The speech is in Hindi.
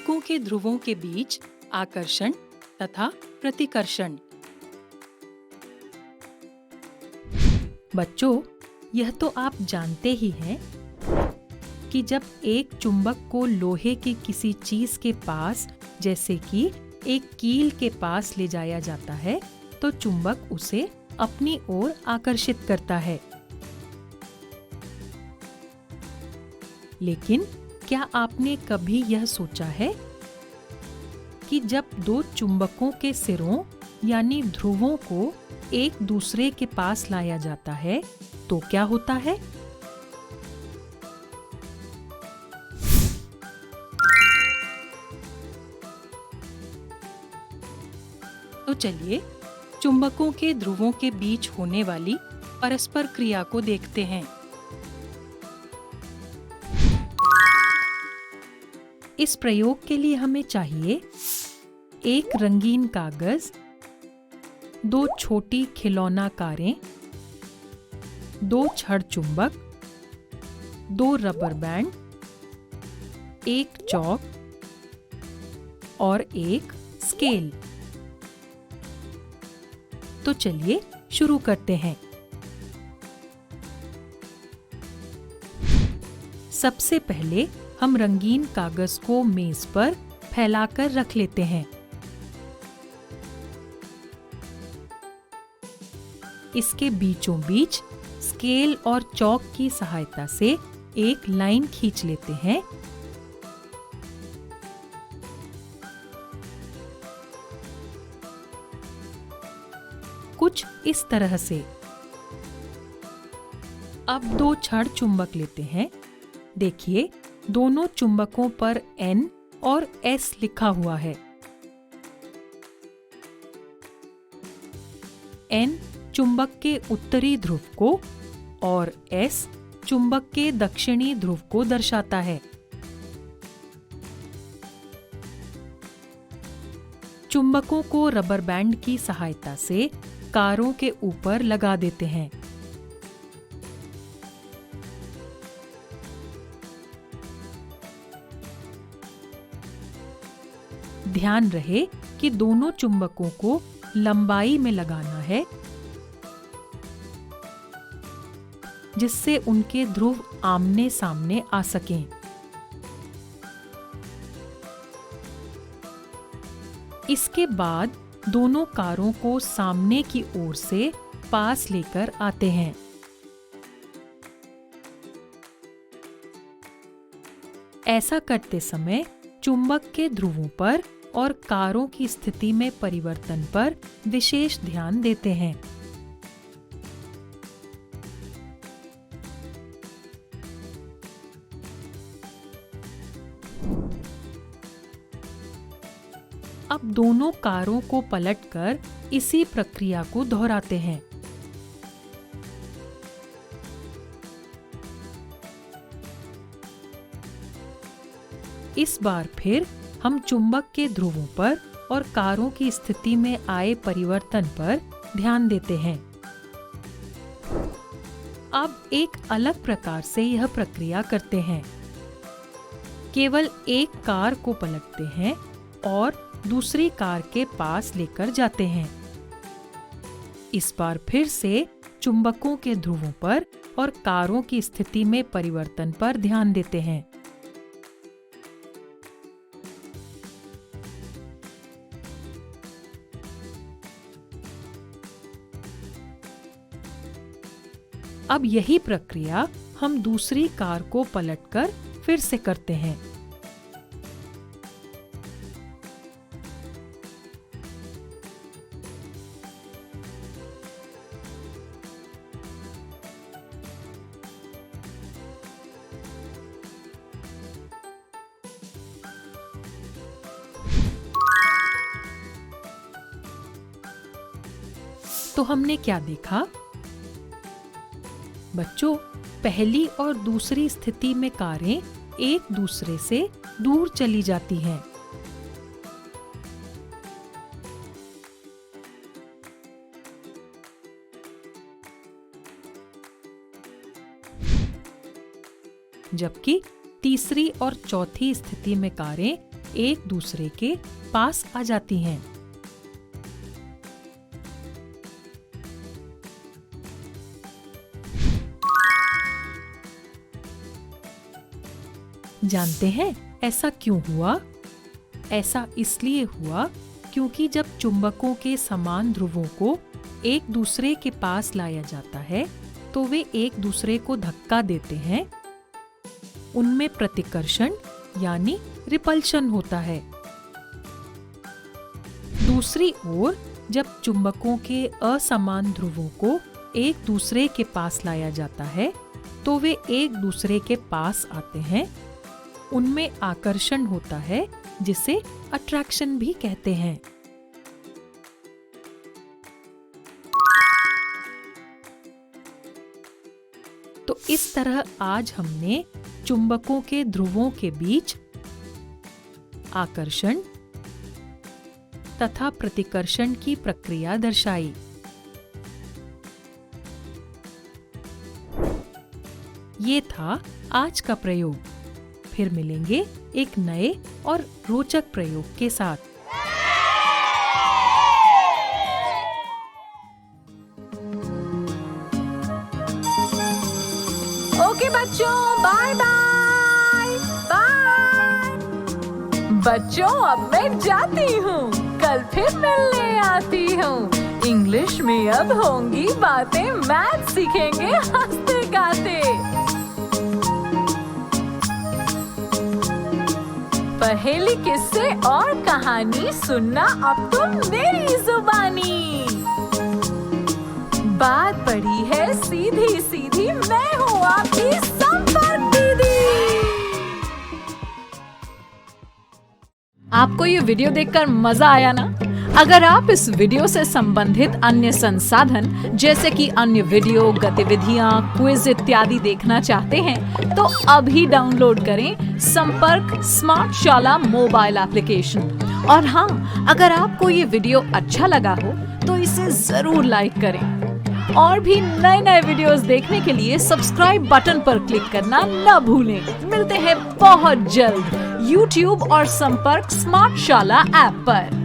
चुंबकों के ध्रुवों के बीच आकर्षण तथा प्रतिकर्षण। बच्चों, यह तो आप जानते ही हैं कि जब एक चुंबक को लोहे की किसी चीज के पास, जैसे कि एक कील के पास ले जाया जाता है, तो चुंबक उसे अपनी ओर आकर्षित करता है। लेकिन क्या आपने कभी यह सोचा है कि जब दो चुंबकों के सिरों यानी ध्रुवों को एक दूसरे के पास लाया जाता है तो क्या होता है? तो चलिए चुंबकों के ध्रुवों के बीच होने वाली परस्पर क्रिया को देखते हैं। इस प्रयोग के लिए हमें चाहिए एक रंगीन कागज, दो छोटी खिलौना कारें, दो छड़ चुंबक, दो रबर बैंड, एक चौक और एक स्केल। तो चलिए शुरू करते हैं। सबसे पहले हम रंगीन कागज को मेज पर फैलाकर रख लेते हैं। इसके बीचों बीच स्केल और चौक की सहायता से एक लाइन खींच लेते हैं। कुछ इस तरह से। अब दो छड़ चुंबक लेते हैं। देखिए, दोनों चुंबकों पर N और S लिखा हुआ है। N चुंबक के उत्तरी ध्रुव को और S चुंबक के दक्षिणी ध्रुव को दर्शाता है। चुंबकों को रबर बैंड की सहायता से कारों के ऊपर लगा देते हैं। ध्यान रहे कि दोनों चुंबकों को लंबाई में लगाना है, जिससे उनके ध्रुव आमने सामने आ सकें। इसके बाद दोनों कारों को सामने की ओर से पास लेकर आते हैं। ऐसा करते समय चुंबक के ध्रुवों पर और कारों की स्थिति में परिवर्तन पर विशेष ध्यान देते हैं। अब दोनों कारों को पलटकर इसी प्रक्रिया को दोहराते हैं। इस बार फिर हम चुंबक के ध्रुवों पर और कारों की स्थिति में आए परिवर्तन पर ध्यान देते हैं। अब एक अलग प्रकार से यह प्रक्रिया करते हैं। केवल एक कार को पलटते हैं और दूसरी कार के पास लेकर जाते हैं। इस बार फिर से चुंबकों के ध्रुवों पर और कारों की स्थिति में परिवर्तन पर ध्यान देते हैं। अब यही प्रक्रिया हम दूसरी कार को पलटकर फिर से करते हैं। तो हमने क्या देखा? बच्चों, पहली और दूसरी स्थिति में कारें एक दूसरे से दूर चली जाती हैं। जबकि तीसरी और चौथी स्थिति में कारें एक दूसरे के पास आ जाती हैं। जानते हैं ऐसा क्यों हुआ? ऐसा इसलिए हुआ क्योंकि जब चुंबकों के समान ध्रुवों को एक दूसरे के पास लाया जाता है तो वे एक दूसरे को धक्का देते हैं। उनमें प्रतिकर्षण यानी रिपल्शन होता है। दूसरी ओर जब चुंबकों के असमान ध्रुवों को एक दूसरे के पास लाया जाता है तो वे एक दूसरे के पास आते हैं। उनमें आकर्षण होता है जिसे अट्रैक्शन भी कहते हैं। तो इस तरह आज हमने चुंबकों के ध्रुवों के बीच आकर्षण तथा प्रतिकर्षण की प्रक्रिया दर्शाई। ये था आज का प्रयोग। फिर मिलेंगे एक नए और रोचक प्रयोग के साथ। ओके बच्चों, बाय बाय बाय। बच्चों अब मैं जाती हूँ, कल फिर मिलने आती हूँ। इंग्लिश में अब होंगी बातें, मैथ सीखेंगे हंसते गाते। पहेली, किस्से और कहानी सुनना अब तुम मेरी जुबानी। बात बड़ी है सीधी सीधी, मैं हूँ आपकी संपर्क दीदी। आपको ये वीडियो देखकर मजा आया ना? अगर आप इस वीडियो से संबंधित अन्य संसाधन जैसे कि अन्य वीडियो, गतिविधियां, क्विज इत्यादि देखना चाहते हैं तो अभी डाउनलोड करें संपर्क स्मार्ट शाला मोबाइल एप्लीकेशन। और हाँ, अगर आपको ये वीडियो अच्छा लगा हो तो इसे जरूर लाइक करें। और भी नए नए वीडियोस देखने के लिए सब्सक्राइब बटन पर क्लिक करना न भूलें। मिलते हैं बहुत जल्द YouTube और संपर्क स्मार्ट शाला ऐप पर।